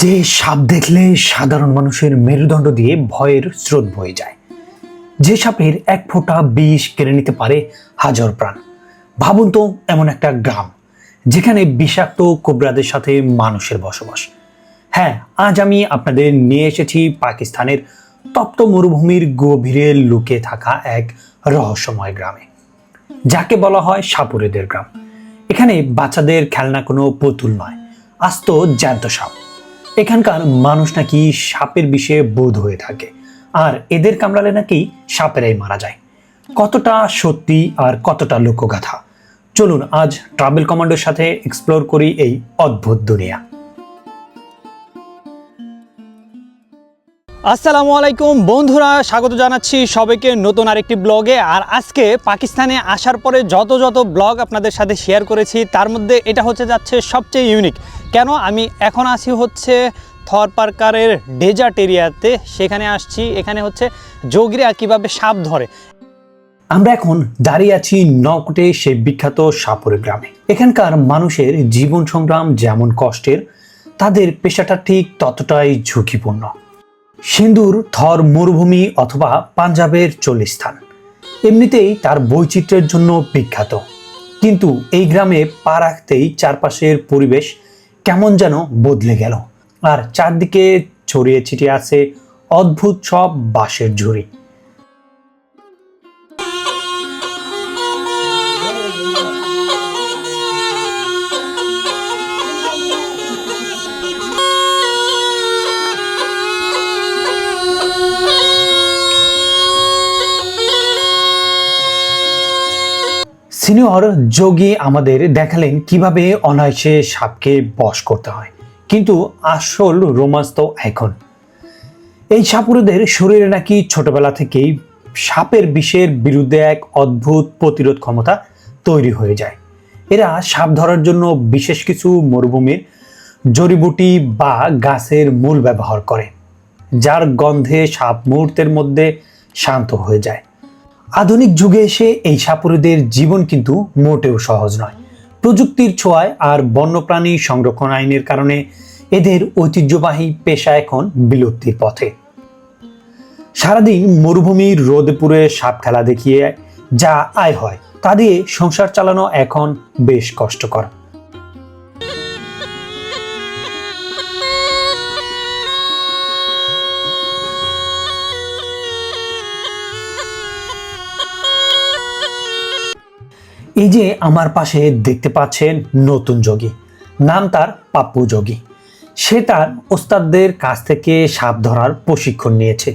যে সাপ দেখলে সাধারণ মানুষের মেরুদণ্ড দিয়ে ভয়ের স্রোত বয়ে যায়, যে সাপের এক ফোঁটা বিষ কেড়ে নিতে পারে হাজার প্রাণ। ভাবুন তো, এমন একটা গ্রাম যেখানে বিষাক্ত কোবরাদের সাথে মানুষের বসবাস। হ্যাঁ, আজ আমি আপনাদের নিয়ে এসেছি পাকিস্তানের তপ্ত মরুভূমির গভীরে লুকিয়ে থাকা এক রহস্যময় গ্রামে, যাকে বলা হয় সাপুড়েদের গ্রাম। এখানে বাচ্চাদের খেলনা কোনো পুতুল নয়, আস্ত জ্যান্ত সাপ। এখানকার মানুষ নাকি সাপের বিষে বোধ হয়ে থাকে, আর এদের কামড়ালে নাকি সাপেরাই মারা যায়। কতটা সত্যি আর কতটা লোকগাথা, চলুন আজ ট্রাভেল কমান্ডোর সাথে এক্সপ্লোর করি এই অদ্ভুত দুনিয়া। আসসালামু আলাইকুম বন্ধুরা, স্বাগত জানাচ্ছি সবাইকে নতুন আরেকটি ব্লগে। আর আজকে পাকিস্তানে আসার পরে যত ব্লগ আপনাদের সাথে শেয়ার করেছি, তার মধ্যে এটা হচ্ছে যাচ্ছে সবচেয়ে ইউনিক। কেন আমি এখন আসি হচ্ছে থর পার্কারের ডেজার্ট এরিয়াতে, সেখানে আসছি। এখানে হচ্ছে যোগীরা কিভাবে সাপ ধরে। আমরা এখন দাঁড়িয়ে আছি নওকোটে সেই বিখ্যাত সাপুড়ে গ্রামে। এখানকার মানুষের জীবন সংগ্রাম যেমন কষ্টের, তাদের পেশাটা ঠিক ততটাই ঝুঁকিপূর্ণ। সিন্ধুর থর মরুভূমি অথবা পাঞ্জাবের চল্লিস্তান এমনিতেই তার বৈচিত্র্যের জন্য বিখ্যাত, কিন্তু এই গ্রামে পা রাখতেই চারপাশের পরিবেশ কেমন যেন বদলে গেল। আর চারদিকে ছড়িয়ে ছিটিয়ে আছে অদ্ভুত সব বাঁশের ঝুড়ি। সিনিয়র যোগী আমাদের দেখালেন কিভাবে অনায়াসে সাপকে বশ করতে হয়, কিন্তু আসল রোমাঞ্চ তো এখন। এই সাপুড়েদের শরীরে নাকি ছোটবেলা থেকেই সাপের বিষের বিরুদ্ধে এক অদ্ভুত প্রতিরোধ ক্ষমতা তৈরি হয়ে যায়। এরা সাপ ধরার জন্য বিশেষ কিছু মরুভূমির জড়িবুটি বা গাছের মূল ব্যবহার করে, যার গন্ধে সাপ মুহূর্তের মধ্যে শান্ত হয়ে যায়। আধুনিক যুগে এসে এই সাপুড়েদের জীবন কিন্তু মোটেও সহজ নয়। প্রযুক্তির ছোঁয়ায় আর বন্যপ্রাণী সংরক্ষণ আইনের কারণে এদের ঐতিহ্যবাহী পেশা এখন বিলুপ্তির পথে। সারাদিন মরুভূমির রোদে পুড়ে সাপ খেলা দেখিয়ে যা আয় হয়, তা দিয়ে সংসার চালানো এখন বেশ কষ্টকর। এই যে আমার পাশে দেখতে পাচ্ছেন নতুন যোগী, নাম তার পাপ্পু যোগী। সে তার ওস্তাদদের কাছ থেকে সাপ ধরার প্রশিক্ষণ নিয়েছে।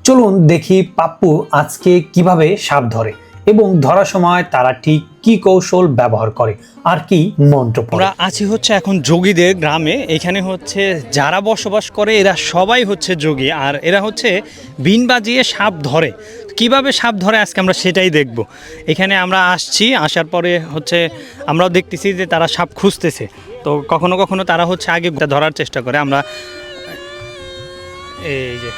চলুন দেখি পাপ্পু আজকে কিভাবে সাপ ধরে এবং ধরার সময় তারা ঠিক কি কৌশল ব্যবহার করে আর কি মন্ত্র পড়ে। আমরা আছি হচ্ছে এখন যোগীদের গ্রামে। এখানে হচ্ছে যারা বসবাস করে এরা সবাই হচ্ছে যোগী, আর এরা হচ্ছে বিন বাজিয়ে সাপ ধরে। কিভাবে সাপ ধরে আজকে আমরা সেটাই দেখব। এখানে আমরা আসছি, আসার পরে হচ্ছে আমরাও দেখতেছি যে তারা সাপ খুঁজতেছে। তো কখনো কখনো তারা হচ্ছে আগে ধরার চেষ্টা করে। আমরা এই যে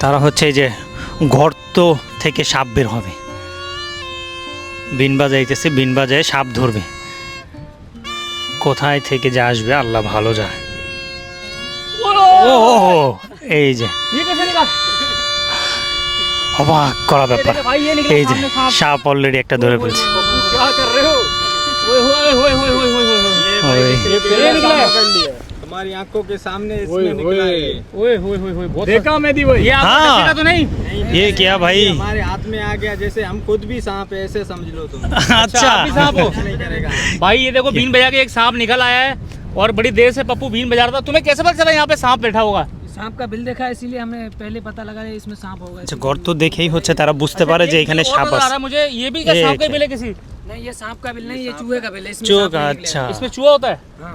তারা হচ্ছে এই যে গর্ত থেকে সাপ বের হবে, বিন বাজাইতেছে, বিন বাজায় সাপ ধরবে। কোথায় থেকে যে আসবে আল্লাহ ভালো যায়। ও এই যে অবাক করা ব্যাপার, এই যে সাপ অলরেডি একটা ধরে ফেলছে। हमारी आंखों के सामने इसमें निकला है। ओए होए होए होए देखा मैं दी वो। ये आपको देखा तो नहीं? ये क्या भाई, हमारे हाथ में आ गया, जैसे हम खुद भी सांप है ऐसे समझ लो तुम। अच्छा आप भी सांप हो? नहीं करेगा भाई ये देखो बीन बजा के एक सांप निकल आया है, और बड़ी देर से पप्पू बीन बजा रहा था। तुम्हें कैसे पता चला यहाँ पे सांप बैठा होगा? सांप का बिल देखा, इसीलिए हमें पहले पता लगा इसमें सांप होगा। আচ্ছা, গর্ত দেখেই হচ্ছে তারা বুঝতে পারে যে এখানে और সাপ बता আছে। रहा मुझे ये भी क्या ये सांप का क्या? बिल है किसी? नहीं, ये सांप का बिल नहीं, ये चूहे का बिल है। इसमें चूहे सांप का, नहीं निकलेगा। अच्छा। इसमें चूहा होता है? हाँ,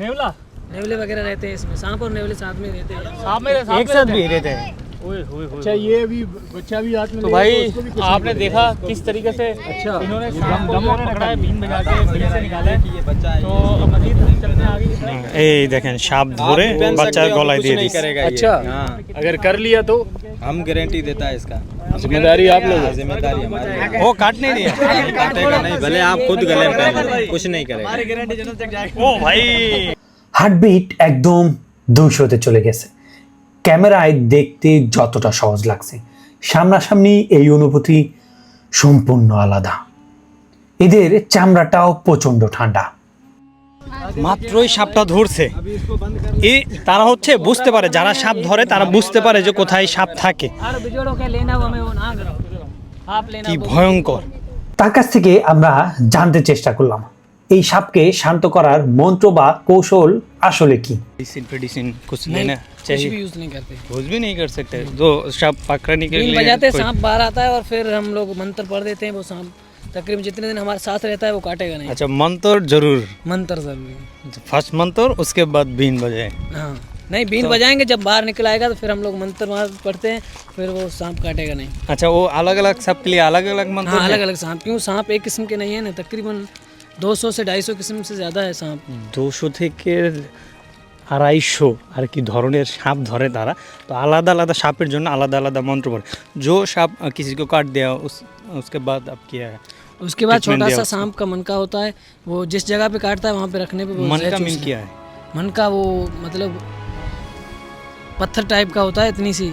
नेवला नेवले वगैरह रहते हैं इसमें। सांप और नेवले साथ में रहते हैं। सांप मेरे एक साथ भी रहते हैं। ओए होए होए। अच्छा ये भी बच्चा भी हाथ में तो ले भाई तो उसको भी कुछ आपने नहीं देखा किस तरीके से अच्छा, इन्होंने ये सांप को दम जो है पकड़ा है, बीन बजा के बिल से निकाला है। ये बच्चा है। तो मजीद चलते हैं आगे की तरफ। এই দেখেন সাপ ধরে বাচ্চার গলায় দিয়ে দিচ্ছে। करेगा अच्छा। हाँ अगर कर लिया तो हम गारंटी देता है इसका। जिम्मेदारी आप लोग जिम्मेदारी वो काट नहीं दिया काटेगा नहीं, भले आप खुद गले में पहन लो, कुछ नहीं करेगा। ও ভাই হার্টবিট একদম 200-তে চলে গেছে। ক্যামেরায় দেখতে যতটা সহজ লাগছে, সামনাসামনি এই অনুভূতি সম্পূর্ণ আলাদা। এদের চামড়াটাও প্রচন্ড ঠান্ডা। মাত্রই সাপটা ধরছে, এই তারা হচ্ছে বুঝতে পারে, যারা সাপ ধরে তারা বুঝতে পারে যে কোথায় সাপ থাকে। और बिजोड़ों के लेना वो हमें वो ना करो आप लेना কি वो- ভয়ঙ্কর। তার কাছ থেকে আমরা জানতে চেষ্টা করলাম এই সাপকে শান্ত করার মন্ত্র বা কৌশল আসলে কি। मेडिसिन मेडिसिन कुछ नहीं, लेना कुछ चाहिए, भी यूज नहीं करते। कुछ भी नहीं कर सकते। तो साप पकड़ने के बीन लिए बजाते कोई- सांप बाहर आता है और फिर हम लोग मंत्र पढ़ देते हैं, वो सांप तकरीबन जितने दिन हमारे साथ रहता है वो काटेगा नहीं। अच्छा मंत्र जरूर, मंत्र जरूरी है। फर्स्ट मंत्र उसके बाद बीन बजाए। हाँ नहीं, बीन बजाएंगे जब बाहर निकल आएगा तो फिर हम लोग मंत्र वहाँ पढ़ते हैं, फिर वो सांप काटेगा नहीं। अच्छा वो अलग अलग सब के लिए अलग अलग मंत्र हाँ है? अलग अलग सांप, क्यों सांप एक किस्म के नहीं है ना, तकरीबन 200 से 250 किस्म से ज़्यादा है सांप। 200 থেকে 250 আর কি ধরনের সাপ ধরে তারা। তো আলাদা আলাদা সাপের জন্য আলাদা আলাদা মন্ত্র পড়ে। जो साप किसी को काट दिया उसके बाद अब किया है उसके बाद Treatment छोटा दिया सा उसको। सांप का मनका होता है, वो जिस जगह पे काटता है वहाँ पे रखने पे वो मन जहर का चूस मीन ले- किया है? मन का वो मतलब पत्थर टाइप का होता है, इतनी सी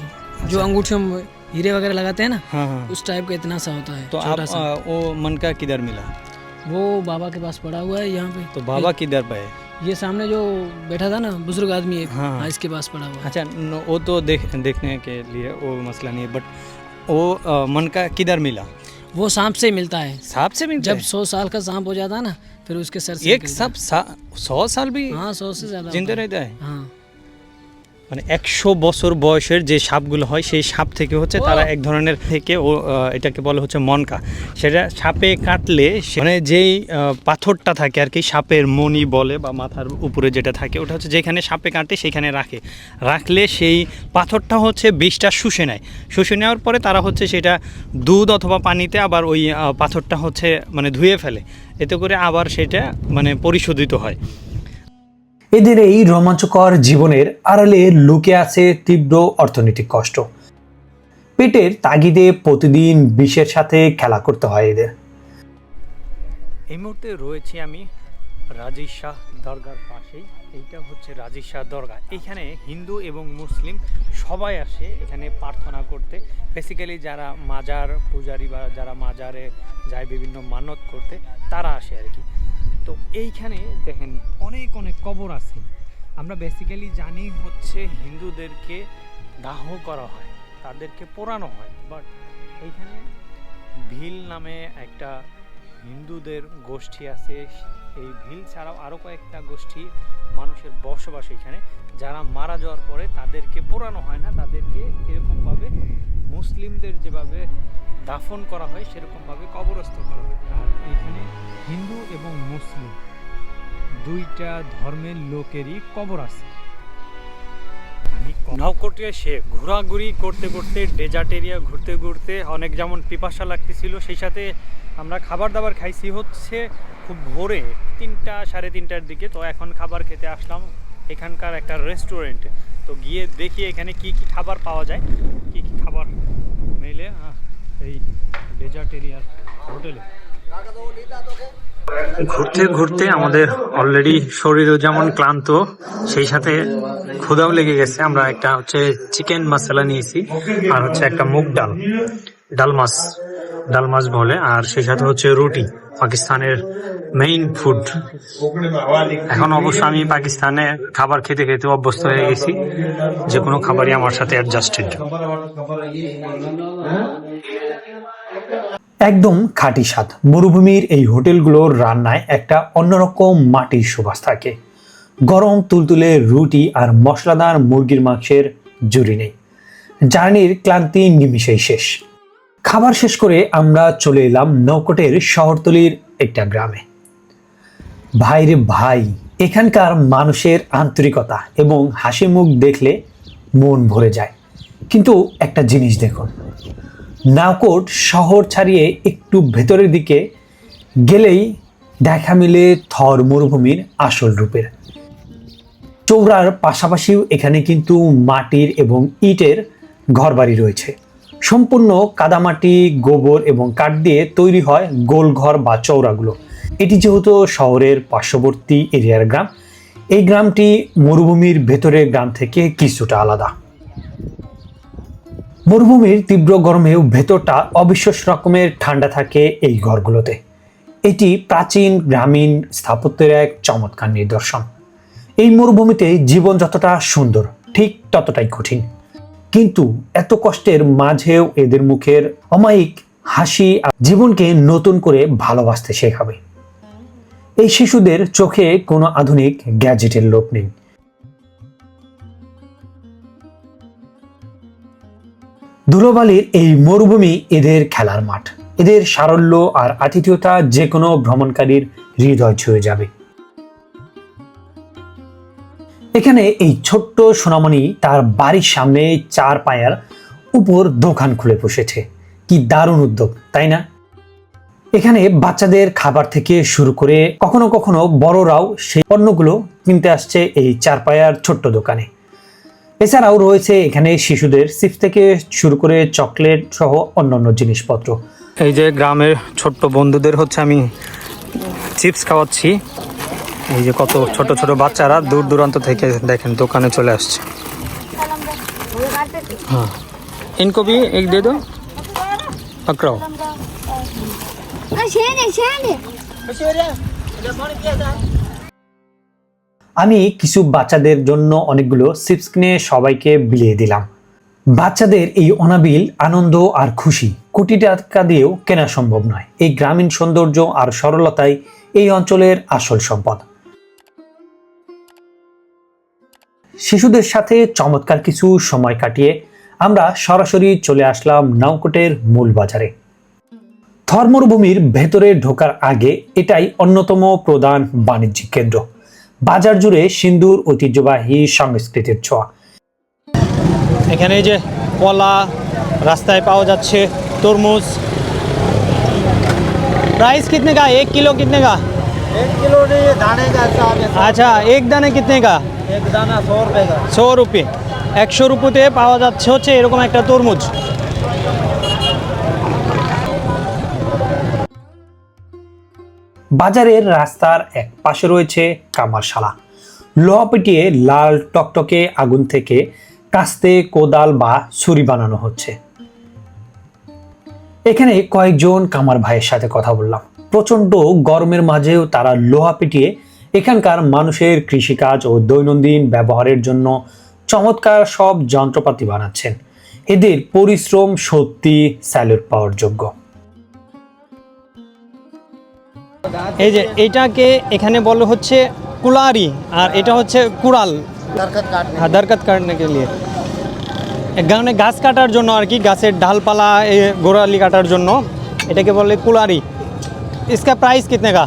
जो अंगूठियों में हीरे वगैरह लगाते हैं ना, हाँ हाँ। उस टाइप का इतना सा होता है तो आप छोटा सा। वो मन का किधर मिला? वो बाबा के पास पड़ा हुआ है यहाँ पे। तो बाबा किधर पे है? ये सामने जो बैठा था ना बुजुर्ग आदमी एक, हाँ। हाँ इसके पास पड़ा हुआ है। अच्छा वो तो देखने के लिए वो मसला नहीं है, बट वो मन का किधर मिला? वो सांप से मिलता है। सांप से मिलता जब है? 100 साल का सांप हो जाता है ना, फिर उसके सर से एक निकलता सांप 100 साल भी है। हाँ 100 से ज़्यादा जिंदा होता है। रहता है? हाँ মানে 100 বছর বয়সের যে সাপগুলো হয় সেই সাপ থেকে হচ্ছে তারা এক ধরনের থেকে ও এটাকে বলে হচ্ছে মনকা। সেটা সাপে কাটলে মানে যেই পাথরটা থাকে আর কি, সাপের মণি বলে বা মাথার উপরে যেটা থাকে, ওটা হচ্ছে যেখানে সাপে কাটে সেখানে রাখলে সেই পাথরটা হচ্ছে বিষটা শুষে নেয়। শুষে নেওয়ার পরে তারা হচ্ছে সেটা দুধ অথবা পানিতে আবার ওই পাথরটা হচ্ছে মানে ধুয়ে ফেলে, এতে করে আবার সেটা মানে পরিশোধিত হয়। এদের এই রোমাঞ্চকর জীবনের আড়ালে লুকে আছে তীব্র অর্থনৈতিক কষ্ট। পেটের তাগিদে প্রতিদিন বিষের সাথে খেলা করতে হয় এদের। এই মুহূর্তে রয়েছি আমি রাজির শাহ দরগার পাশেই। এইটা হচ্ছে রাজির শাহ দরগা। এখানে হিন্দু এবং মুসলিম সবাই আসে এখানে প্রার্থনা করতে। বেসিক্যালি যারা মাজার পূজারি বা যারা মাজারে যায় বিভিন্ন মানত করতে তারা আসে আর কি। তো এইখানে দেখেন অনেক অনেক কবর আছে। আমরা বেসিক্যালি জানি হচ্ছে হিন্দুদেরকে দাহ করা হয়, তাদেরকে পোড়ানো হয়, বাট এইখানে ভিল নামে একটা হিন্দুদের গোষ্ঠী আছে। এই ভিল ছাড়াও আরও কয়েকটা গোষ্ঠী মানুষের বসবাস এখানে, যারা মারা যাওয়ার পরে তাদেরকে পোড়ানো হয় না, তাদেরকে এরকমভাবে মুসলিমদের যেভাবে দাফন করা হয় সেরকমভাবে কবরস্থ করা হয়। আর এখানে হিন্দু এবং মুসলিম দুইটা ধর্মের লোকেরই কবর আছে। আমি নওকোটে এসে ঘোরাঘুরি করতে করতে ডেজার্ট এরিয়া ঘুরতে ঘুরতে অনেক যেমন পিপাসা লাগতেছিল, সেই সাথে আমরা খাবার দাবার খাইছি হচ্ছে খুব ভোরে 3টা সাড়ে 3টার দিকে। তো এখন খাবার খেতে আসলাম এখানকার একটা রেস্টুরেন্টে। তো গিয়ে দেখি এখানে কি কি খাবার পাওয়া যায়, কি কি খাবার মেলে এই ডেজার্ট এরিয়ার হোটেলে। ঘুরতে ঘুরতে আমাদের অলরেডি শরীরও যেমন ক্লান্ত, সেই সাথে ক্ষুধাও লেগে গেছে। আমরা একটা হচ্ছে চিকেন মশলা নিয়েছি আর হচ্ছে একটা মুগ ডাল মাছ বলে, আর সেই সাথে হচ্ছে রুটি, পাকিস্তানের মেইন ফুড। এখন অবশ্য আমি পাকিস্তানে খাবার খেতে খেতে অভ্যস্ত হয়ে গেছি, যে কোনো খাবারই আমার সাথে অ্যাডজাস্টেড। একদম খাঁটি স্বাদ। মরুভূমির এই হোটেলগুলোর রান্নায় একটা অন্যরকম মাটির সুবাস থাকে। গরম তুলতুলে রুটি আর মশলাদার মুরগির মাংসের জুড়ি নেই। জার্নির ক্লান্তি নিমিষেই শেষ। খাবার শেষ করে আমরা চলে এলাম নওকোটের শহরতলির একটা গ্রামে। ভাইরে ভাই, এখানকার মানুষের আন্তরিকতা এবং হাসি মুখ দেখলে মন ভরে যায়। কিন্তু একটা জিনিস দেখুন, নওকোট শহর ছাড়িয়ে একটু ভেতরের দিকে গেলেই দেখা মিলে থর মরুভূমির আসল রূপের। চৌড়ার পাশাপাশিও এখানে কিন্তু মাটির এবং ইটের ঘরবাড়ি রয়েছে। সম্পূর্ণ কাদামাটি, গোবর এবং কাঠ দিয়ে তৈরি হয় গোলঘর বা চৌরাগুলো। এটি যেহেতু শহরের পার্শ্ববর্তী এরিয়ার গ্রাম, এই গ্রামটি মরুভূমির ভেতরের গ্রাম থেকে কিছুটা আলাদা। মরুভূমির তীব্র গরমেও ভেতরটা অবিশ্বাস্য রকমের ঠান্ডা থাকে এই ঘরগুলোতে। এটি প্রাচীন গ্রামীণ স্থাপত্যের এক চমৎকার নিদর্শন। এই মরুভূমিতে জীবন যতটা সুন্দর, ঠিক ততটাই কঠিন। কিন্তু এত কষ্টের মাঝেও এদের মুখের অমায়িক হাসি জীবনকে নতুন করে ভালোবাসতে শেখাবে। এই শিশুদের চোখে কোনো আধুনিক গ্যাজেটের লোভ নেই। ধুলোবালির এই মরুভূমি এদের খেলার মাঠ। এদের সারল্য আর আতিথেয়তা যে কোনো ভ্রমণকারীর হৃদয় ছুঁয়ে যাবে। এখানে এই ছোট্ট সোনামণি তার বাড়ির সামনে 4 পায়ার উপর দোকান খুলে বসেছে। কি দারুণ উদ্যোগ, তাই না? এখানে বাচ্চাদের খাবার থেকে শুরু করে কখনো কখনো বড়রাও সেই পণ্যগুলো কিনতে আসছে এই 4 পায়ার ছোট্ট দোকানে। এছাড়াও রয়েছে এখানে শিশুদের চিপস থেকে শুরু করে চকলেট সহ অন্যান্য জিনিসপত্র। এই যে গ্রামের ছোট্ট বন্ধুদের হচ্ছে আমি চিপস খাওয়াচ্ছি। এই যে কত ছোট ছোট বাচ্চারা দূর দূরান্ত থেকে দেখেন দোকানে চলে আসছে। হ্যাঁ, इनको भी एक दे दो, पकड़ो। আমি কিছু বাচ্চাদের জন্য অনেকগুলো চিপস কিনে সবাইকে বিলিয়ে দিলাম। বাচ্চাদের এই অনাবিল আনন্দ আর খুশি কোটি টাকা দিয়েও কেনা সম্ভব নয়। এই গ্রামীণ সৌন্দর্য আর সরলতাই এই অঞ্চলের আসল সম্পদ। শিশুদের সাথে চমৎকার কিছু সময় কাটিয়ে আমরা সরাসরি চলে আসলাম নাওকোটের মূল বাজারে। থর মরুভূমির ভেতরে ঢোকার আগে এটাই অন্যতম প্রধান বাণিজ্যিক কেন্দ্র। বাজার জুড়ে সিন্ধুর ঐতিহ্যবাহী সংস্কৃতির ছোঁয়া। এখানে যে কলা রাস্তায় পাওয়া যাচ্ছে, তরমুজ। प्राइस कितने का? 1 किलो कितने का? 1 किलो नहीं, दाने का हिसाब है। अच्छा, एक दाने कितने का? एक दाना 100 रुपए का। 100 रुपये। 100 রুপিতে পাওয়া যাচ্ছে হচ্ছে এরকম একটা তরমুজ। বাজারের রাস্তার এক পাশে রয়েছে কামারশালা। লোহা পিটিয়ে লাল টকটকে আগুন থেকে কাস্তে, কোদাল বা ছুরি বানানো হচ্ছে। এখানে কয়েকজন কামার ভাইয়ের সাথে কথা বললাম। প্রচন্ড গরমের মাঝেও তারা লোহা পিটিয়ে এখানকার মানুষের কৃষিকাজ ও দৈনন্দিন ব্যবহারের জন্য চমৎকার সব যন্ত্রপাতি বানাচ্ছেন। এদের পরিশ্রম সত্যি স্যালুট পাওয়ার যোগ্য। এই যে এটাকে এখানে বলে হচ্ছে কুলারি, আর এটা হচ্ছে কুড়াল। হ্যাঁ, দরকত কাটনে কে লিয়ে, এখানে গাছ কাটার জন্য আর কি, গাছের ডালপালা গোড়ালি কাটার জন্য এটাকে বলে কুলারি। इसका प्राइस कितने का?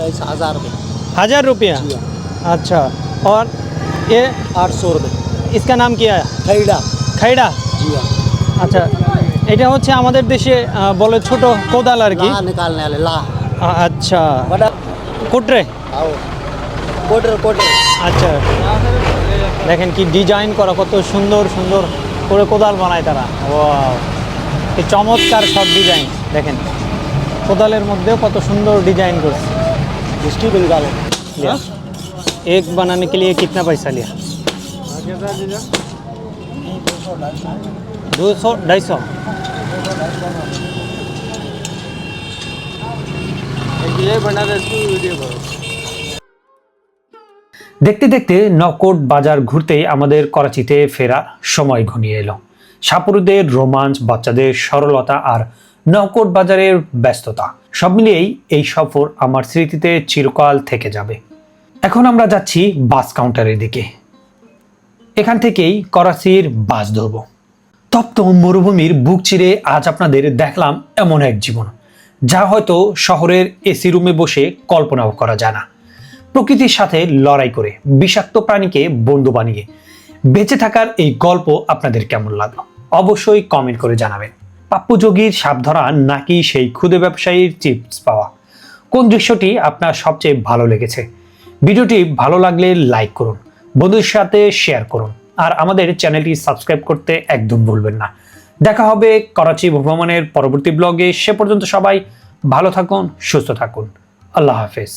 1000 रुपये। 1000 रुपया। अच्छा, और ये 800 रुपये। इसका नाम क्या है? खैड़ा। खैड़ा। जी हाँ। আচ্ছা, এটা হচ্ছে আমাদের দেশে বলে ছোট কোদাল আর কি। ला निकालने वाले ला। আচ্ছা, बड़ा কুটরে। आओ कोटर कोटर। আচ্ছা, দেখেন কি ডিজাইন করা, কত সুন্দর সুন্দর করে কোদাল বানায় তারা। ওয়াও, এই চমৎকার সব ডিজাইন দেখেন। কোদালের মধ্যেও কত সুন্দর ডিজাइन করছে। इसकी भी निकालो। लिया। एक बनाने के लिए कितना पैसा लिया? 200-250। ये बना दे इसकी वीडियो करो। দেখতে দেখতে নকোট বাজার ঘুরতেই আমাদের করাচিতে ফেরার সময় ঘনিয়ে এলো। সাপুরুদের রোমাঞ্চ, বাচ্চাদের সরলতা আর নকোট বাজারের ব্যস্ততা সব মিলিয়েই এই সফর আমার স্মৃতিতে চিরকাল থেকে যাবে। এখন আমরা যাচ্ছি বাস কাউন্টারের দিকে। এখান থেকেই করাচির বাস ধরব। তপ্ত মরুভূমির বুক চিরে আজ আপনাদের দেখলাম এমন এক জীবন যা হয়তো শহরের এসি রুমে বসে কল্পনাও করা যায় না। প্রকৃতির সাথে লড়াই করে, বিষাক্ত প্রাণীকে বন্ধু বানিয়ে বেঁচে থাকার এই গল্প আপনাদের কেমন লাগলো অবশ্যই কমেন্ট করে জানাবেন। পাপ্পু যোগীর সাপ ধরা নাকি সেই ক্ষুদে ব্যবসায়ীর চিপস পাওয়া, কোন দৃশ্যটি আপনার সবচেয়ে ভালো লেগেছে? ভিডিওটি ভালো লাগলে লাইক করুন, বন্ধুদের সাথে শেয়ার করুন, আর আমাদের চ্যানেলটি সাবস্ক্রাইব করতে একদম ভুলবেন না। দেখা হবে করাচি ভ্রমণের পরবর্তী ব্লগে। সে পর্যন্ত সবাই ভালো থাকুন, সুস্থ থাকুন। আল্লাহ হাফেজ।